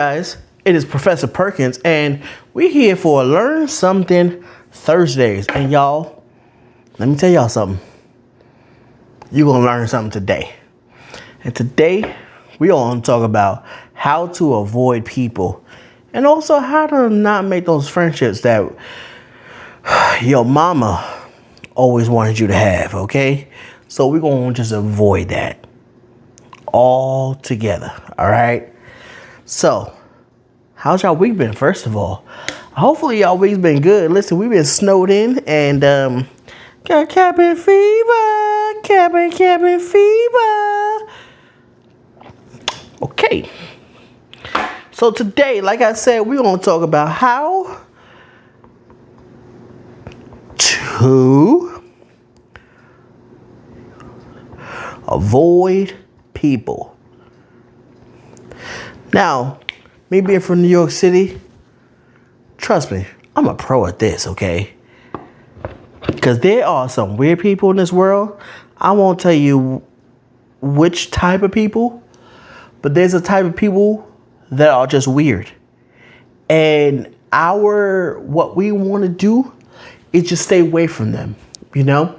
Guys, it is Professor Perkins, and we're here for Learn Something Thursdays. And y'all, let me tell y'all something. You're gonna learn something today. And today, we're gonna talk about how to avoid people, and also how to not make those friendships that your mama always wanted you to have. Okay, so we're gonna just avoid that all together. All right. So, how's y'all week been, first of all? Hopefully y'all week's been good. Listen, we've been snowed in and got cabin fever. Cabin fever. Okay. So today, like I said, we're going to talk about how to avoid people. Now, me being from New York City, trust me, I'm a pro at this, okay? Because there are some weird people in this world. I won't tell you which type of people, but there's a type of people that are just weird. And what we want to do is just stay away from them, you know?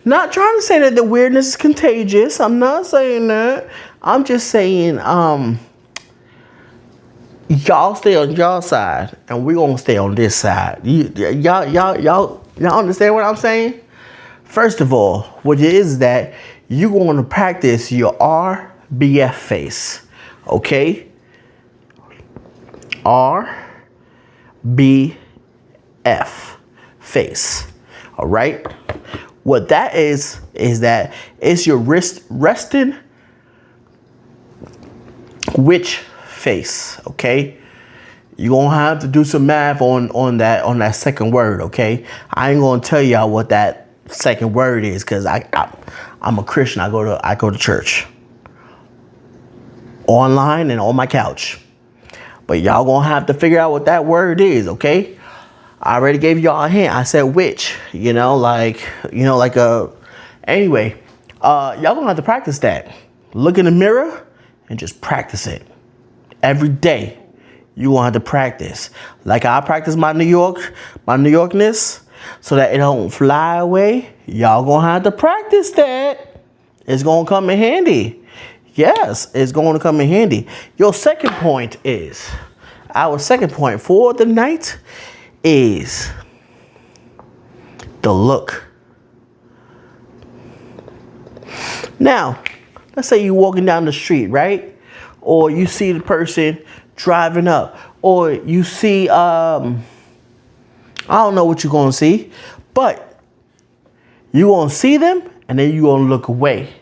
Not trying to say that the weirdness is contagious. I'm not saying that. I'm just saying, y'all stay on y'all side, and we're gonna stay on this side. Y'all understand what I'm saying? First of all, what it is that you're going to practice your RBF face, okay? RBF face, all right? What that is that it's your resting which face, okay? You're gonna have to do some math on that second word, okay? I ain't gonna tell y'all what that second word is, because I'm a Christian. I go to church online and on my couch. But y'all gonna have to figure out what that word is, okay? I already gave y'all a hint. I said which, anyway, y'all gonna have to practice that. Look in the mirror and just practice it. Every day, you gonna have to practice. Like I practice my New Yorkness, so that it don't fly away. Y'all gonna have to practice that. It's gonna come in handy. Yes, it's gonna come in handy. Our second point for the night is the look. Now, let's say you're walking down the street, right? Or you see the person driving up, or you see, I don't know what you're going to see, but you're going to see them and then you're going to look away.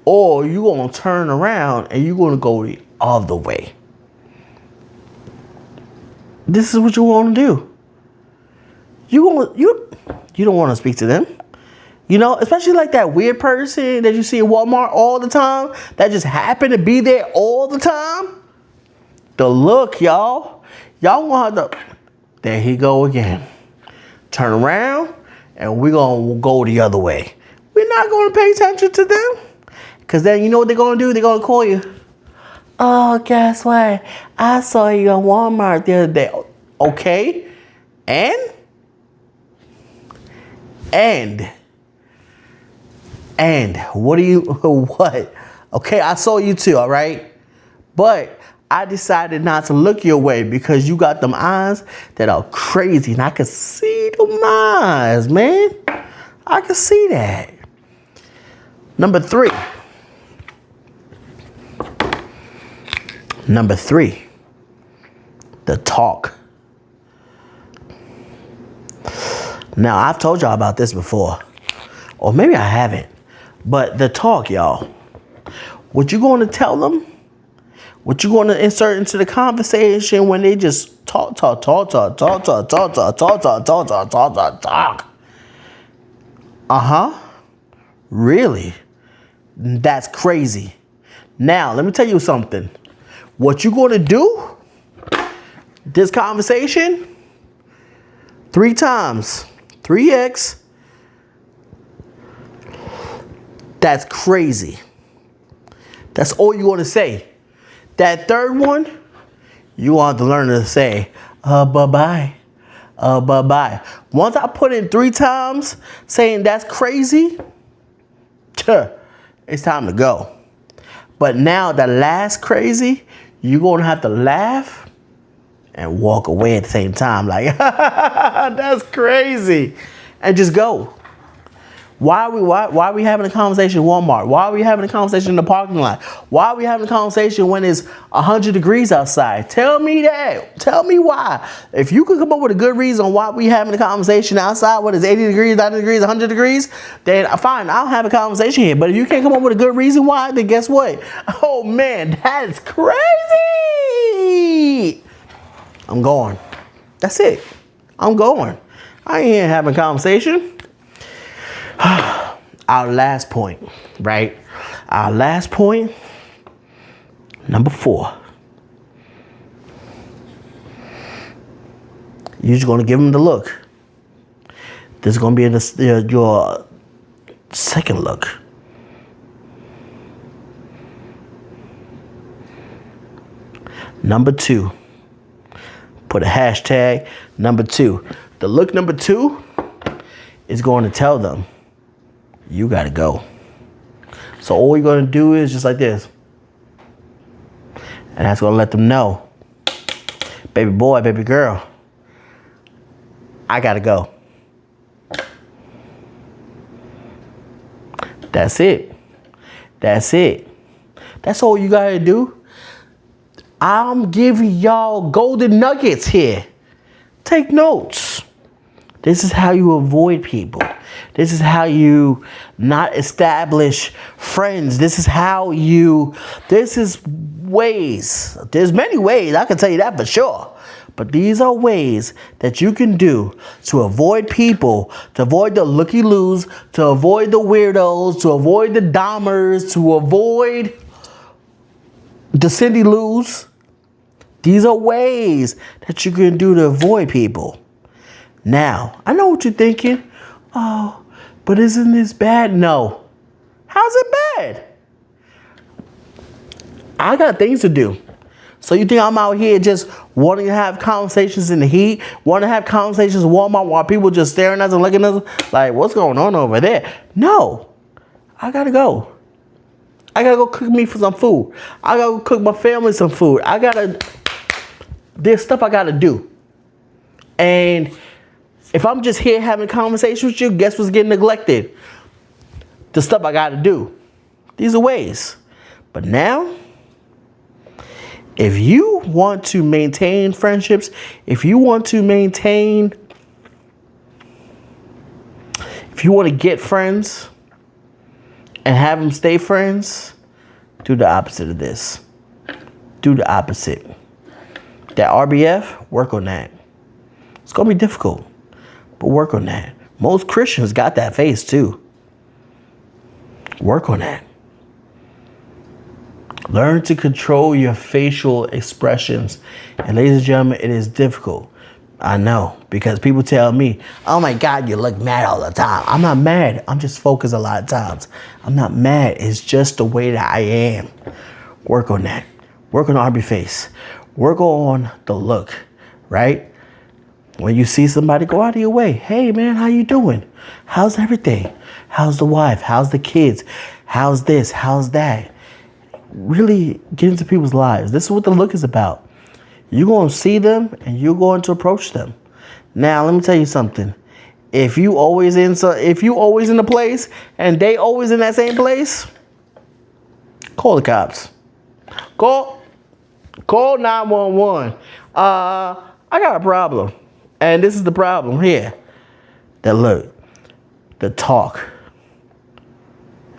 Or you're going to turn around and you're going to go the other way. This is what you want to do. You don't want to speak to them. You know, especially like that weird person that you see at Walmart all the time, that just happen to be there all the time. The look, y'all gonna have to, there he go again. Turn around, and we're gonna go the other way. We're not gonna pay attention to them, because then you know what they're gonna do? They're gonna call you. Oh, guess what? I saw you at Walmart the other day. Okay, and what? Okay, I saw you too, all right? But I decided not to look your way because you got them eyes that are crazy. And I can see them eyes, man. I can see that. Number three, the talk. Now, I've told y'all about this before, or maybe I haven't. But the talk, y'all. What you going to tell them? What you going to insert into the conversation when they just talk? Really? That's crazy. Now, let me tell you something. What you going to do? This conversation 3 times. 3x. That's crazy. That's all you want to say. That third one, You want to learn to say, bye-bye. Bye-bye. Once I put in 3 times saying that's crazy, it's time to go. But now the last crazy, you're going to have to laugh and walk away at the same time. Like, that's crazy. And just go. Why are we having a conversation in Walmart? Why are we having a conversation in the parking lot? Why are we having a conversation when it's 100 degrees outside? Tell me that. Tell me why. If you could come up with a good reason why we having a conversation outside when it's 80 degrees, 90 degrees, 100 degrees, then fine, I'll have a conversation here. But if you can't come up with a good reason why, then guess what? Oh man, that is crazy. I'm going. That's it. I'm going. I ain't here having a conversation. Our last point, right? Our last point, number 4. You're just going to give them the look. This is going to be your second look. Number 2. Put a hashtag, number 2. The look number 2 is going to tell them, you got to go. So all you're going to do is just like this. And that's going to let them know, baby boy, baby girl, I got to go. That's it. That's it. That's all you got to do. I'm giving y'all golden nuggets here. Take notes. This is how you avoid people. This is how you not establish friends. This is ways. There's many ways, I can tell you that for sure. But these are ways that you can do to avoid people, to avoid the looky-loos, to avoid the weirdos, to avoid the Dahmers, to avoid the Cindy Loos. These are ways that you can do to avoid people. Now, I know what you're thinking. Oh, but isn't this bad? No. How's it bad? I got things to do. So you think I'm out here just wanting to have conversations in the heat, wanting to have conversations in Walmart while people just staring at us and looking at us like, what's going on over there? No. I got to go. I got to go cook me for some food. I got to go cook my family some food. There's stuff I got to do. And if I'm just here having a conversation with you, guess what's getting neglected? The stuff I got to do. These are ways. But now, if you want to maintain friendships, if you want to get friends and have them stay friends, do the opposite of this. Do the opposite. That RBF, work on that. It's going to be difficult, but work on that. Most Christians got that face too. Work on that. Learn to control your facial expressions. And ladies and gentlemen, it is difficult. I know, because people tell me, oh my God, you look mad all the time. I'm not mad. I'm just focused a lot of times. I'm not mad. It's just the way that I am. Work on that. Work on RB face. Work on the look, right? When you see somebody, go out of your way. Hey man, how you doing? How's everything? How's the wife? How's the kids? How's this? How's that? Really get into people's lives. This is what the look is about. You're going to see them and you're going to approach them. Now, let me tell you something. If you always in a place and they always in that same place, call the cops. Call 911. I got a problem. And this is the problem here. The talk.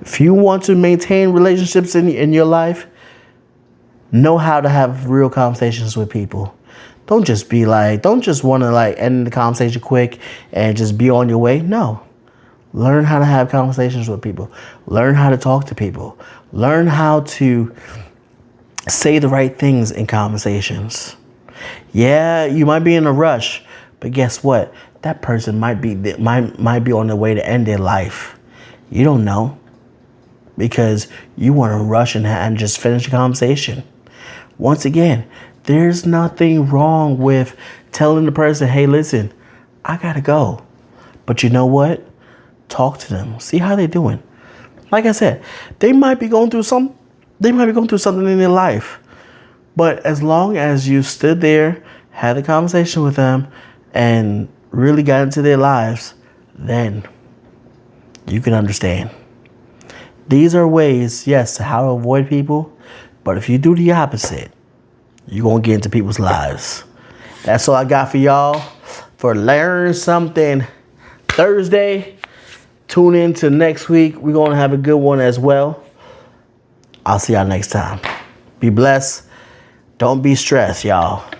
If you want to maintain relationships in your life, know how to have real conversations with people. Don't just want to end the conversation quick and just be on your way. No. Learn how to have conversations with people. Learn how to talk to people. Learn how to say the right things in conversations. Yeah, you might be in a rush, but guess what? That person might be on their way to end their life. You don't know, because you want to rush and just finish the conversation. Once again, There's nothing wrong with telling the person, hey, listen, I gotta go. But you know what? Talk to them. See how they're doing. Like I said, they might be going through something in their life. But as long as you stood there, had a conversation with them, and really got into their lives, then you can understand. These are ways, yes, how to avoid people. But if you do the opposite, you're going to get into people's lives. That's all I got for y'all for Learn Something Thursday. Tune in to next week. We're going to have a good one as well. I'll see y'all next time. Be blessed. Don't be stressed, y'all.